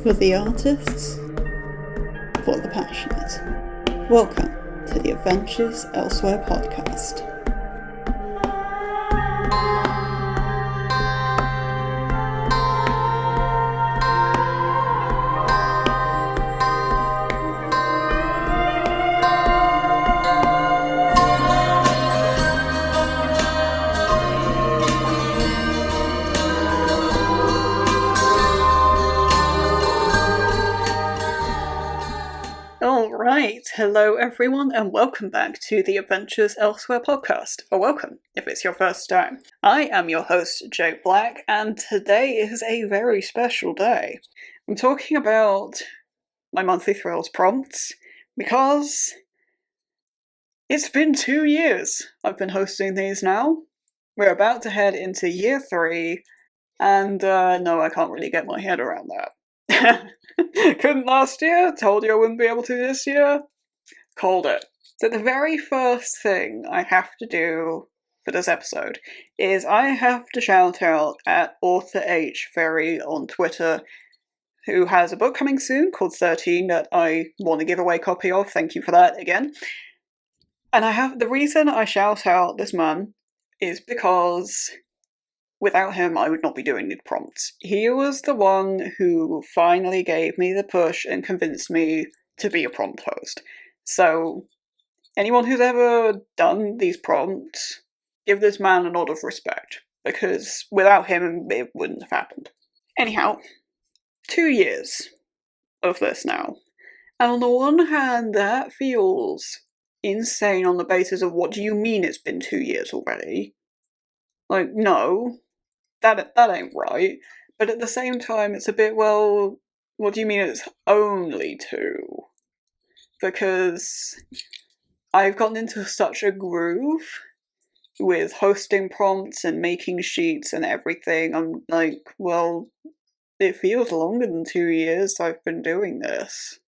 For the artists, for the passionate. Welcome to the Adventures Elsewhere podcast. Alright, hello everyone and welcome back to the Adventures Elsewhere podcast, or welcome if it's your first time. I am your host, Joe Black, and today is a very special day. I'm talking about my monthly Thrills prompts, because it's been 2 years I've been hosting these now. We're about to head into year 3, and no, I can't really get my head around that. Couldn't last year, told you I wouldn't be able to this year, called it. So the very first thing I have to do for this episode is I have to shout out at Author H Ferry on Twitter, who has a book coming soon called 13 that I want to give away a copy of. Thank you for that again. And the reason I shout out this man is because without him, I would not be doing the prompts. He was the one who finally gave me the push and convinced me to be a prompt host. So, anyone who's ever done these prompts, give this man a nod of respect, because without him, it wouldn't have happened. Anyhow, 2 years of this now. And on the one hand, that feels insane on the basis of what do you mean it's been 2 years already? Like, no. That ain't right. But at the same time, it's a bit, well, what do you mean it's only 2? Because I've gotten into such a groove with hosting prompts and making sheets and everything. I'm like, well, it feels longer than 2 years I've been doing this.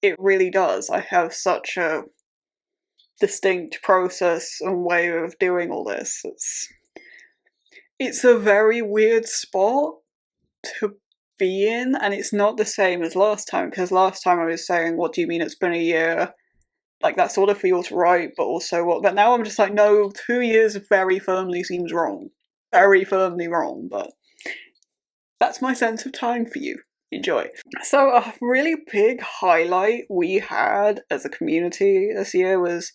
It really does. I have such a distinct process and way of doing all this. It's a very weird spot to be in, and it's not the same as last time, because last time I was saying, what do you mean it's been a year? Like, that sort of feels right, but also what? But now I'm just like, no, 2 years very firmly seems wrong. Very firmly wrong, but that's my sense of time for you. Enjoy. So a really big highlight we had as a community this year was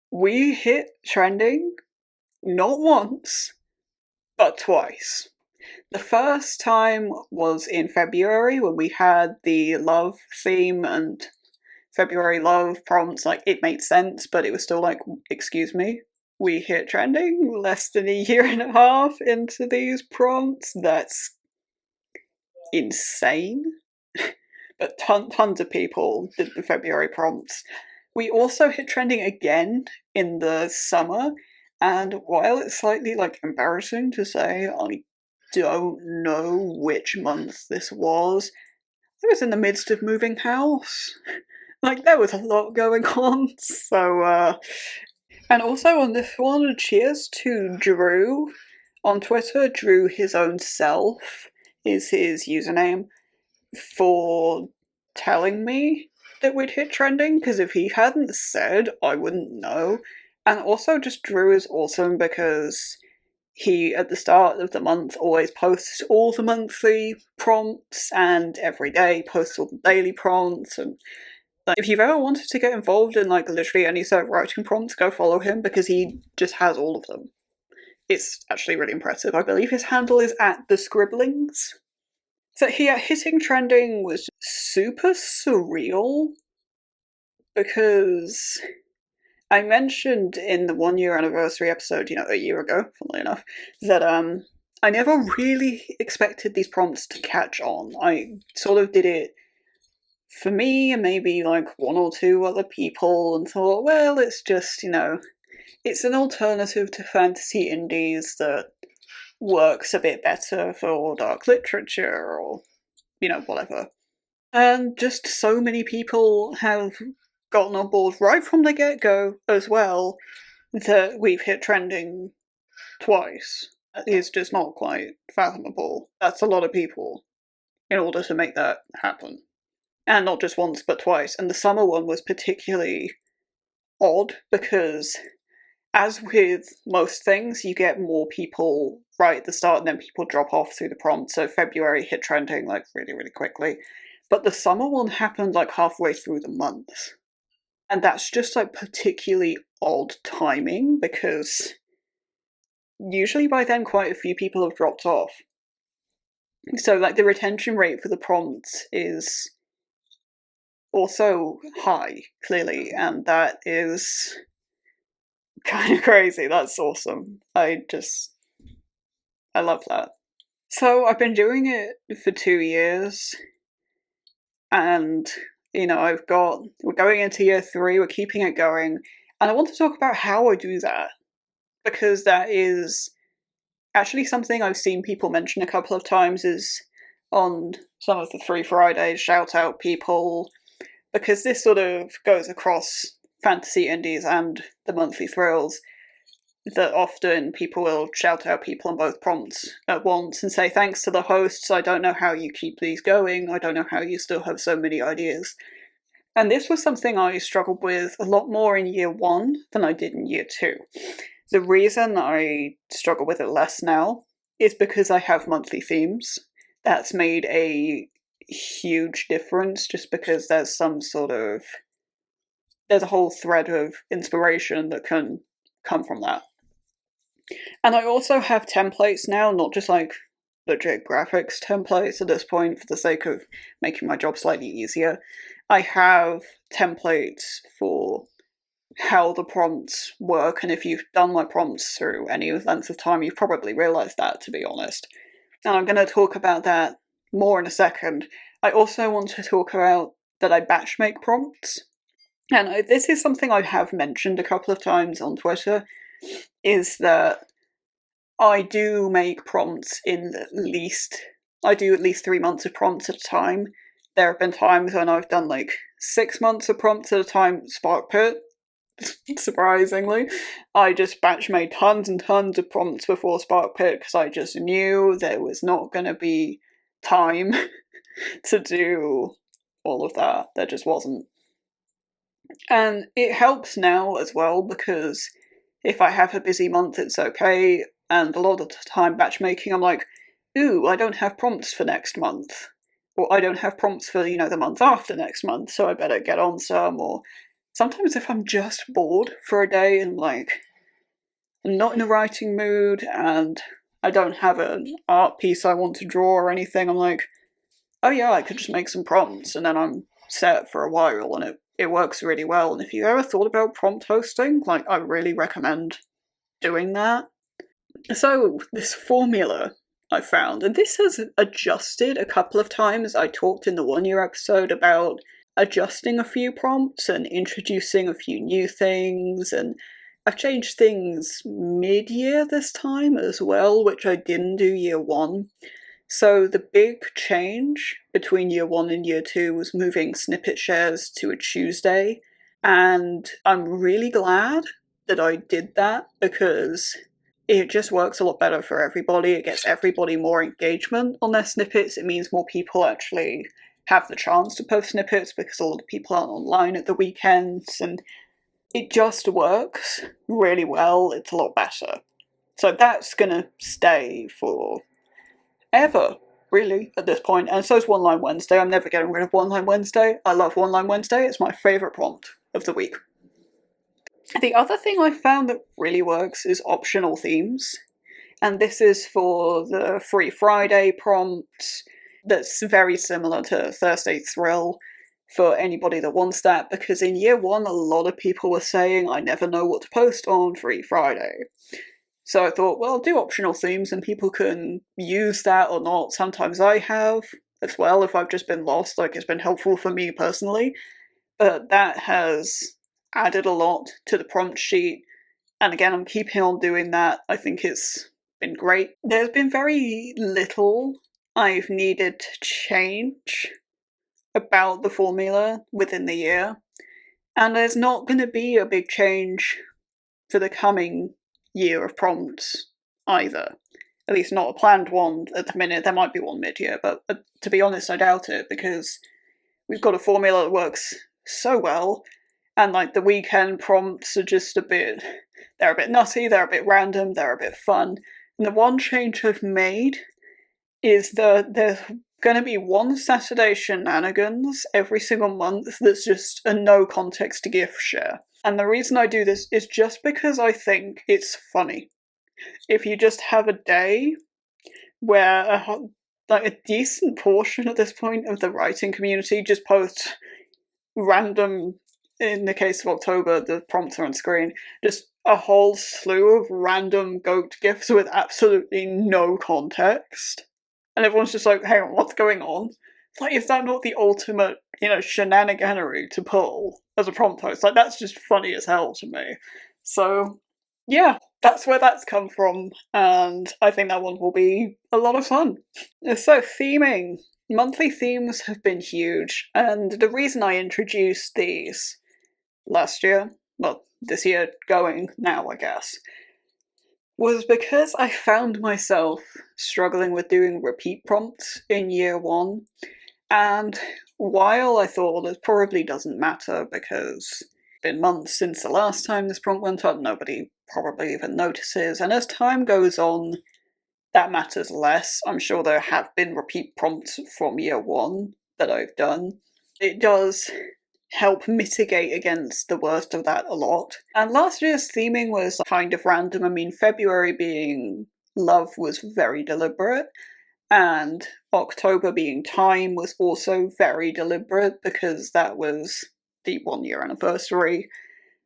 we hit trending not once, but twice. The first time was in February when we had the love theme and February love prompts. Like, it made sense, but it was still like, excuse me, we hit trending less than a year and a half into these prompts. That's insane. But tons of people did the February prompts. We also hit trending again in the summer. And while it's slightly, embarrassing to say, I don't know which month this was. I was in the midst of moving house. There was a lot going on, so, And also on this one, cheers to Drew on Twitter. Drew, his own self, is his username, for telling me that we'd hit trending, because if he hadn't said, I wouldn't know. And also, just Drew is awesome because he, at the start of the month, always posts all the monthly prompts, and every day posts all the daily prompts. And if you've ever wanted to get involved in literally any sort of writing prompts, go follow him, because he just has all of them. It's actually really impressive. I believe his handle is @thescribblings. So hitting trending was super surreal, because I mentioned in the 1 year anniversary episode, a year ago, funnily enough, that I never really expected these prompts to catch on. I sort of did it for me and maybe 1 or 2 other people and thought, well, it's just, it's an alternative to fantasy indies that works a bit better for dark literature or, whatever. And just so many people have gotten on board right from the get-go as well that we've hit trending twice. That is just not quite fathomable. That's a lot of people. in order to make that happen. And not just once, but twice. And the summer one was particularly odd because, as with most things, you get more people right at the start and then people drop off through the prompt. So February hit trending like really, really quickly. But the summer one happened like halfway through the month. And that's just like particularly odd timing because usually by then quite a few people have dropped off. So like the retention rate for the prompts is also high, clearly, and that is kind of crazy. That's awesome. I love that. So I've been doing it for 2 years, and we're going into year 3, we're keeping it going, and I want to talk about how I do that, because that is actually something I've seen people mention a couple of times is on some of the Free Fridays, shout out people, because this sort of goes across fantasy indies and the monthly thrills, that often people will shout out people on both prompts at once and say, thanks to the hosts, I don't know how you keep these going, I don't know how you still have so many ideas. And this was something I struggled with a lot more in year 1 than I did in year 2. The reason I struggle with it less now is because I have monthly themes. That's made a huge difference, just because there's a whole thread of inspiration that can come from that. And I also have templates now, not just like legit graphics templates at this point for the sake of making my job slightly easier. I have templates for how the prompts work, and if you've done my prompts through any length of time, you've probably realised that, to be honest. And I'm going to talk about that more in a second. I also want to talk about that I batch make prompts. And this is something I have mentioned a couple of times on Twitter, is that I do make prompts I do at least 3 months of prompts at a time. There have been times when I've done like 6 months of prompts at a time, Spark Pit. Surprisingly, I just batch made tons and tons of prompts before Spark Pit because I just knew there was not going to be time to do all of that. There just wasn't. And it helps now as well, because if I have a busy month, it's okay. And a lot of the time batch making, I'm like, ooh, I don't have prompts for next month. Or I don't have prompts for, the month after next month, so I better get on some. Or sometimes if I'm just bored for a day and like, I'm not in a writing mood and I don't have an art piece I want to draw or anything, I'm like, oh yeah, I could just make some prompts and then I'm set for a while, and it works really well. And if you've ever thought about prompt hosting, like, I really recommend doing that. So, this formula I found, and this has adjusted a couple of times. I talked in the 1 year episode about adjusting a few prompts and introducing a few new things, and I've changed things mid-year this time as well, which I didn't do year 1. So the big change between year 1 and year 2 was moving snippet shares to a Tuesday, and I'm really glad that I did that because it just works a lot better for everybody. It gets everybody more engagement on their snippets. It means more people actually have the chance to post snippets because a lot of people aren't online at the weekends, and it just works really well. It's a lot better. So that's gonna stay for ever, really, at this point. And so is One Line Wednesday. I'm never getting rid of One Line Wednesday. I love One Line Wednesday. It's my favourite prompt of the week. The other thing I found that really works is optional themes. And this is for the Free Friday prompts. That's very similar to Thursday Thrill for anybody that wants that, because in year 1 a lot of people were saying, I never know what to post on Free Friday. So I thought, well, I'll do optional themes and people can use that or not. Sometimes I have as well if I've just been lost, like it's been helpful for me personally. But that has added a lot to the prompt sheet. And again, I'm keeping on doing that. I think it's been great. There's been very little I've needed to change about the formula within the year. And there's not going to be a big change for the coming year of prompts either. At least not a planned one at the minute. There might be one mid-year, but to be honest, I doubt it, because we've got a formula that works so well, and like the weekend prompts are just they're a bit nutty, they're a bit random, they're a bit fun. And the one change I've made is that there's going to be one Saturday shenanigans every single month that's just a no context gift share. And the reason I do this is just because I think it's funny. If you just have a day where a decent portion at this point of the writing community just posts random, in the case of October, the prompts are on screen, just a whole slew of random goat gifs with absolutely no context. And everyone's just like, hang on, what's going on? Like, is that not the ultimate, shenaniganery to pull as a prompt post? Like, that's just funny as hell to me. So, yeah, that's where that's come from, and I think that one will be a lot of fun. So, theming. Monthly themes have been huge, and the reason I introduced these last year, well, this year going now, I guess, was because I found myself struggling with doing repeat prompts in year one. And while I thought it probably doesn't matter because it's been months since the last time this prompt went up, nobody probably even notices, and as time goes on, that matters less. I'm sure there have been repeat prompts from year one that I've done. It does help mitigate against the worst of that a lot. And last year's theming was kind of random. I mean, February being love was very deliberate, and October being time was also very deliberate because that was the 1 year anniversary.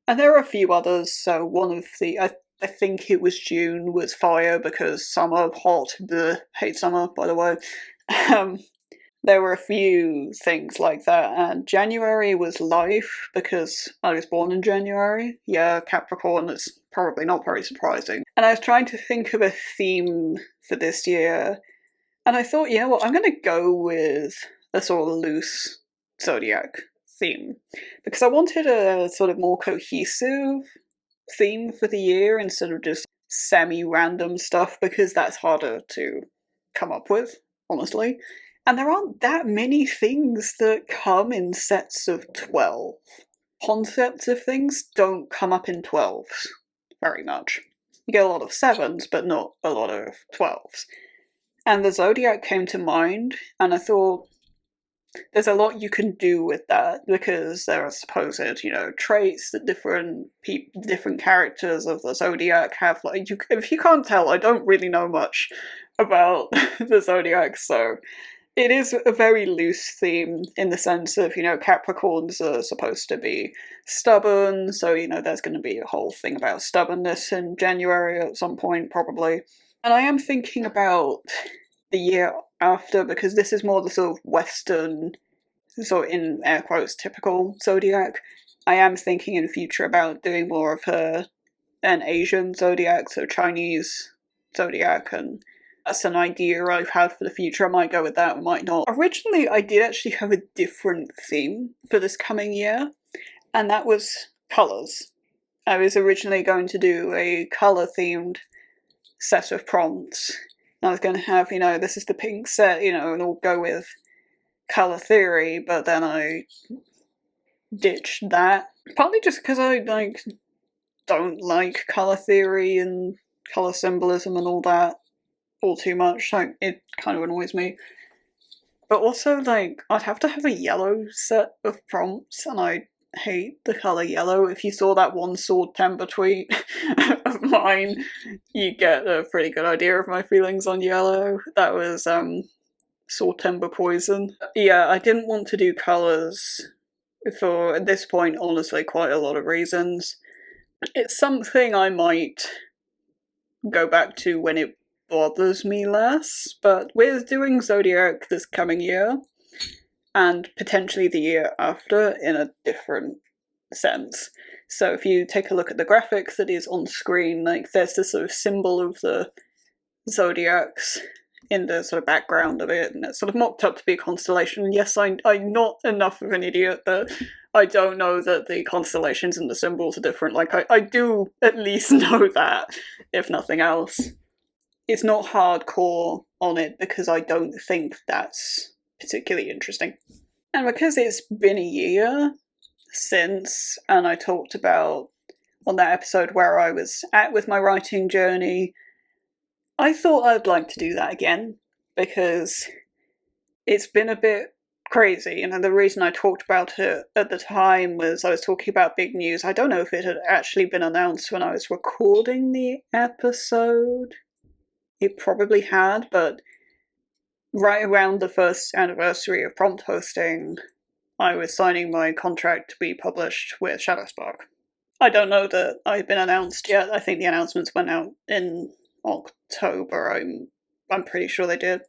And there are a few others, so one of the, I think it was June, was fire because summer, hot, bleh, hate summer, by the way. There were a few things like that, and January was life because I was born in January. Yeah, Capricorn, it's probably not very surprising. And I was trying to think of a theme for this year, and I thought, you know what, I'm going to go with a sort of loose zodiac theme, because I wanted a sort of more cohesive theme for the year instead of just semi-random stuff, because that's harder to come up with, honestly. And there aren't that many things that come in sets of 12. Concepts of things don't come up in 12s very much. You get a lot of 7s, but not a lot of 12s. And the zodiac came to mind, and I thought, there's a lot you can do with that, because there are supposed, traits that different characters of the zodiac have. Like, if you can't tell, I don't really know much about the zodiac, so it is a very loose theme in the sense of, Capricorns are supposed to be stubborn, so, there's going to be a whole thing about stubbornness in January at some point, probably. And I am thinking about the year after, because this is more the sort of Western, sort of in air quotes, typical zodiac. I am thinking in future about doing more of an Asian zodiac, so Chinese zodiac, and that's an idea I've had for the future. I might go with that, I might not. Originally, I did actually have a different theme for this coming year, and that was colours. I was originally going to do a colour-themed set of prompts. I was going to have, this is the pink set, and all go with colour theory, but then I ditched that. Partly just because I, don't like colour theory and colour symbolism and all that all too much. It kind of annoys me. But also, I'd have to have a yellow set of prompts, and I hate the colour yellow. If you saw that one Sword Temper tweet of mine, you get a pretty good idea of my feelings on yellow. That was, Sword Temper Poison. Yeah, I didn't want to do colours for, at this point, honestly, quite a lot of reasons. It's something I might go back to when it bothers me less, but with doing Zodiac this coming year, and potentially the year after in a different sense. So if you take a look at the graphics that is on screen, there's this sort of symbol of the zodiacs in the sort of background of it, and it's sort of mocked up to be a constellation. Yes, I'm not enough of an idiot that I don't know that the constellations and the symbols are different. I do at least know that, if nothing else. it's not hardcore on it because I don't think that's particularly interesting. And because it's been a year since, and I talked about on that episode where I was at with my writing journey, I thought I'd like to do that again because it's been a bit crazy. And the reason I talked about it at the time was I was talking about big news. I don't know if it had actually been announced when I was recording the episode. It probably had, but right around the first anniversary of prompt hosting, I was signing my contract to be published with Shadowspark. I don't know that I've been announced yet. I think the announcements went out in October. I'm pretty sure they did.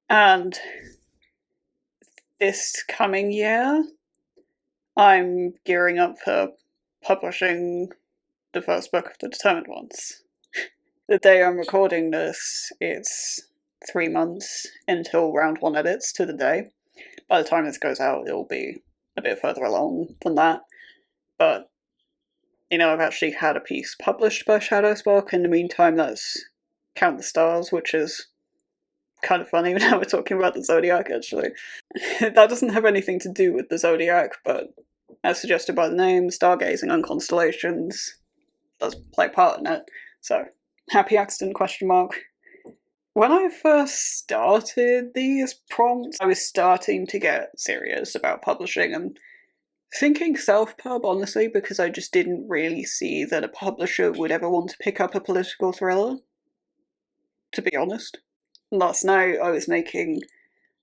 And this coming year, I'm gearing up for publishing the first book of the Determined Ones. The day I'm recording this, it's 3 months until round 1 edits to the day. By the time this goes out, it'll be a bit further along than that. But, I've actually had a piece published by Shadowspark. In the meantime, that's Count the Stars, which is kind of funny now we're talking about the Zodiac, actually. That doesn't have anything to do with the Zodiac, but as suggested by the name, stargazing and constellations does play a part in it. So, happy accident, ? When I first started these prompts, I was starting to get serious about publishing and thinking self-pub, honestly, because I just didn't really see that a publisher would ever want to pick up a political thriller, to be honest. Last night I was making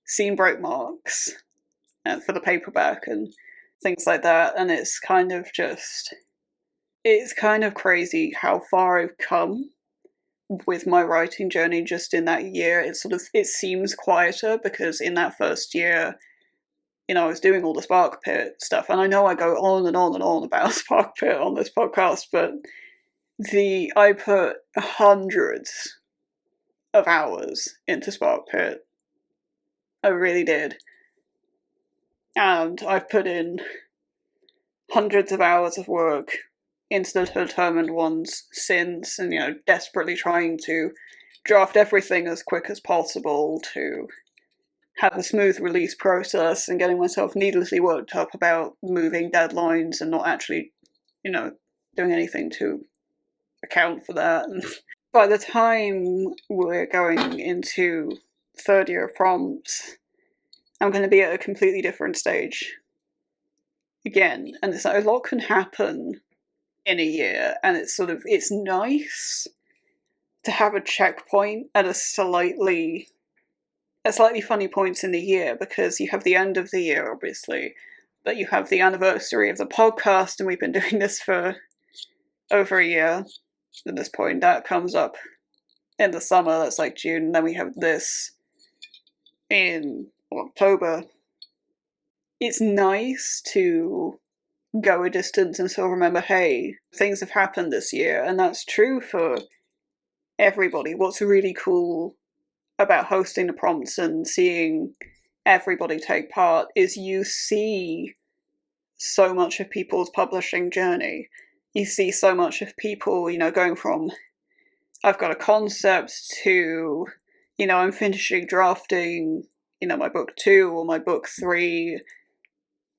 scene break marks for the paperback and things like that, and it's kind of crazy how far I've come with my writing journey just in that year. It seems quieter because in that first year, I was doing all the Spark Pit stuff, and I know I go on and on and on about Spark Pit on this podcast, but I put hundreds of hours into Spark Pit. I really did. And I've put in hundreds of hours of work into the Determined Ones since, and desperately trying to draft everything as quick as possible to have a smooth release process, and getting myself needlessly worked up about moving deadlines and not actually, doing anything to account for that. And by the time we're going into third year of prompts, I'm going to be at a completely different stage again, and it's like a lot can happen in a year, and it's nice to have a checkpoint at a slightly funny points in the year, because you have the end of the year, obviously, but you have the anniversary of the podcast, and we've been doing this for over a year at this point. That comes up in the summer, that's like June, and then we have this in October. It's nice to go a distance and still remember, hey, things have happened this year, and that's true for everybody. What's really cool about hosting the prompts and seeing everybody take part is you see so much of people's publishing journey. You see so much of people, going from I've got a concept to, I'm finishing drafting, my book 2 or my book 3,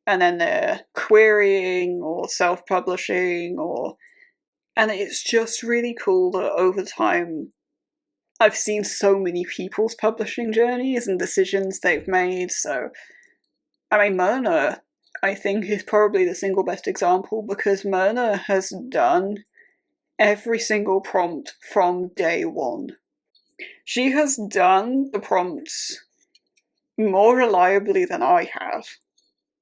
and then they're querying or self-publishing, and it's just really cool that over time I've seen so many people's publishing journeys and decisions they've made. So, Myrna, I think, is probably the single best example, because Myrna has done every single prompt from day one. She has done the prompts more reliably than I have.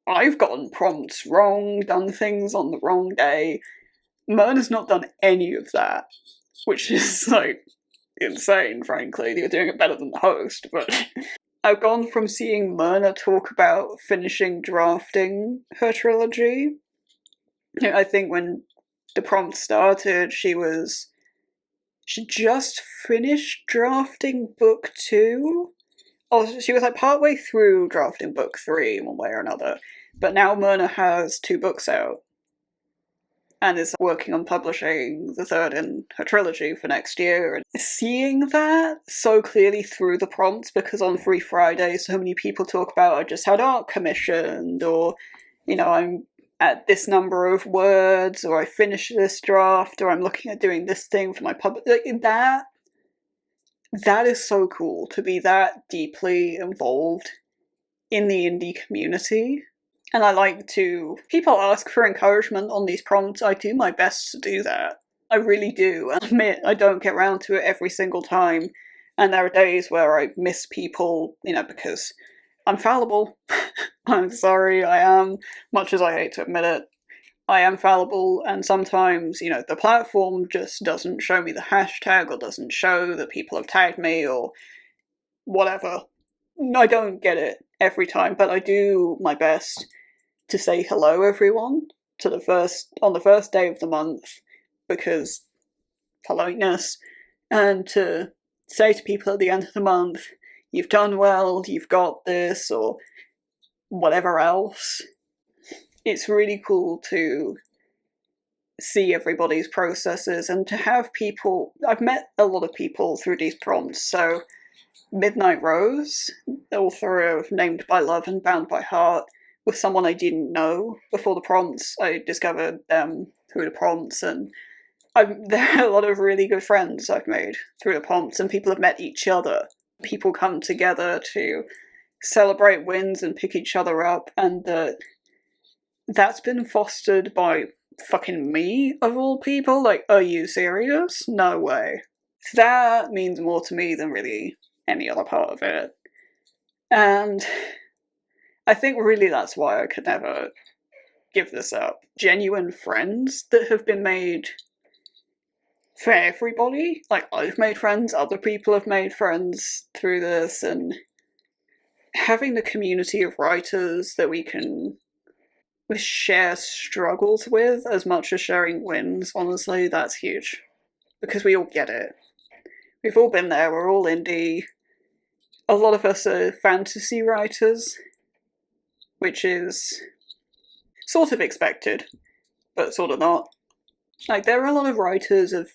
I've gotten prompts wrong, done things on the wrong day. Myrna's not done any of that, which is, insane, frankly. You're doing it better than the host, but I've gone from seeing Myrna talk about finishing drafting her trilogy. I think when the prompt started, she just finished drafting book 2. Oh, she was partway through drafting book 3 in one way or another. But now Myrna has 2 books out. and is working on publishing the third in her trilogy for next year. And seeing that so clearly through the prompts, because on Free Friday so many people talk about, I just had art commissioned, or, you know, I'm at this number of words, or I finished this draft, or I'm looking at doing this thing for my public, like, that is so cool, to be that deeply involved in the indie community. And I like to, people ask for encouragement on these prompts, I do my best to do that. I really do. I admit I don't get around to it every single time, and there are days where I miss people, you know, because I'm fallible. I'm sorry, I am, much as I hate to admit it. I am fallible, and sometimes, you know, the platform just doesn't show me the hashtag, or doesn't show that people have tagged me, or whatever. I don't get it every time, but I do my best to say hello, everyone, on the first day of the month, because politeness, and to say to people at the end of the month, you've done well, you've got this, or whatever else. It's really cool to see everybody's processes, and to have people, I've met a lot of people through these prompts. So Midnight Rose, the author of Named by Love and Bound by Heart, was someone I didn't know before the prompts. I discovered them through the prompts, and there are a lot of really good friends I've made through the prompts, and people have met each other. People come together to celebrate wins and pick each other up, and that's been fostered by fucking me, of all people. Like, are you serious? No way. That means more to me than really any other part of it. And I think really that's why I could never give this up. Genuine friends that have been made for everybody. Like, I've made friends, other people have made friends through this, and having the community of writers that we can share struggles with as much as sharing wins, honestly, that's huge. Because we all get it. We've all been there, we're all indie. A lot of us are fantasy writers, which is sort of expected, but sort of not. Like, there are a lot of writers of,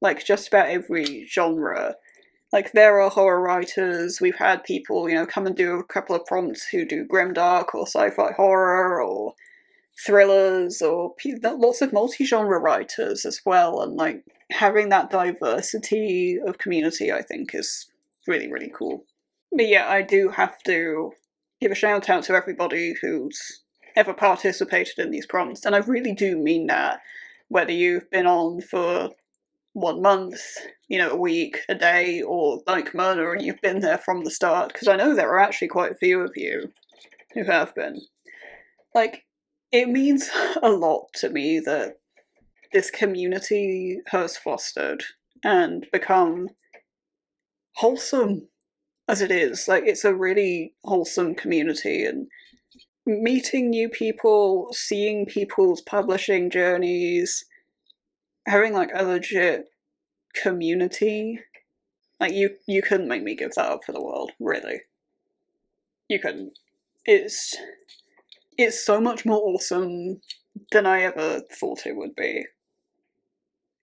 like, just about every genre. Like, there are horror writers, we've had people, you know, come and do a couple of prompts who do grimdark or sci-fi horror or thrillers, or lots of multi-genre writers as well, and, like, having that diversity of community, I think, is really, really cool. But yeah, I do have to give a shout out to everybody who's ever participated in these prompts, and I really do mean that. Whether you've been on for 1 month, you know, a week, a day, or like Myrna, and you've been there from the start, because I know there are actually quite a few of you who have been. Like, it means a lot to me that this community has fostered and become wholesome as it is. Like, it's a really wholesome community, and meeting new people, seeing people's publishing journeys, having, like, a legit community. Like, you couldn't make me give that up for the world, really. You couldn't. It's so much more awesome than I ever thought it would be.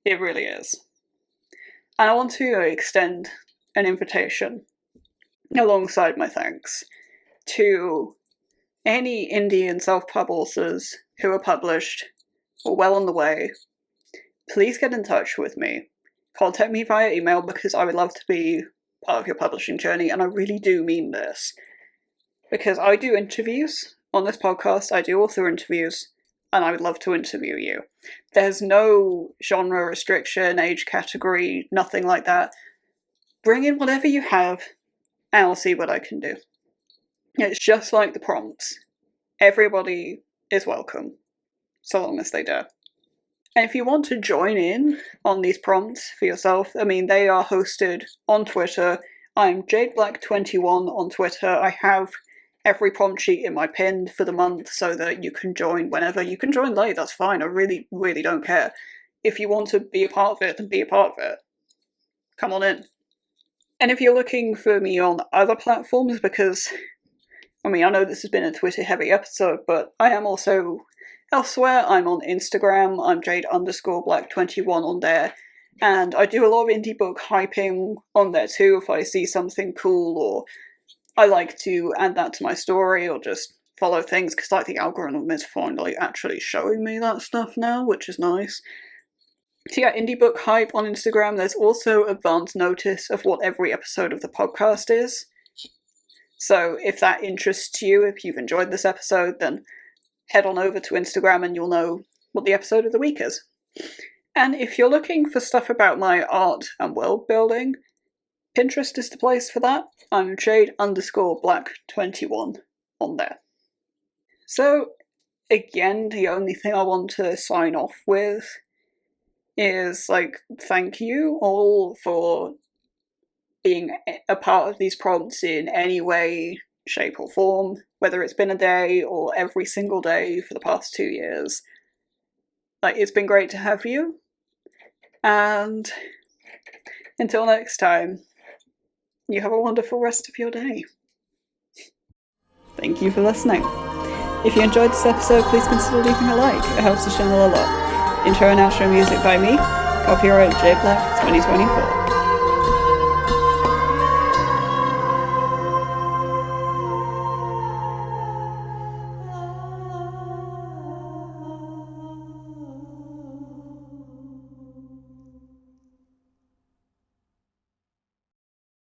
It really is. And I want to extend an invitation, alongside my thanks, to any indie and self-pub authors who are published or well on the way. Please get in touch with me. Contact me via email, because I would love to be part of your publishing journey, and I really do mean this. Because I do interviews on this podcast, I do author interviews, and I would love to interview you. There's no genre restriction, age category, nothing like that. Bring in whatever you have, and I'll see what I can do. It's just like the prompts. Everybody is welcome, so long as they dare. And if you want to join in on these prompts for yourself, I mean, they are hosted on Twitter. I'm JadeBlack21 on Twitter. I have every prompt sheet in my pinned for the month, so that you can join whenever. You can join late, that's fine. I really, really don't care. If you want to be a part of it, then be a part of it. Come on in. And if you're looking for me on other platforms, because, I mean, I know this has been a Twitter-heavy episode, but I am also Elsewhere, I'm on Instagram, I'm Jade_Black21 on there, and I do a lot of indie book hyping on there too if I see something cool, or I like to add that to my story, or just follow things, because like the algorithm is finally actually showing me that stuff now, which is nice. So yeah, indie book hype on Instagram. There's also advance notice of what every episode of the podcast is. So if that interests you, if you've enjoyed this episode, then head on over to Instagram and you'll know what the episode of the week is. And if you're looking for stuff about my art and world building, Pinterest is the place for that. I'm Jade_Black21 on there. So, again, the only thing I want to sign off with is, thank you all for being a part of these prompts in any way, shape or form, whether it's been a day or every single day for the past 2 years. It's been great to have you, and until next time, you have a wonderful rest of your day. Thank you for listening. If you enjoyed this episode, please consider leaving a like. It helps the channel a lot. Intro and outro music by me. Copyright J Black 2024.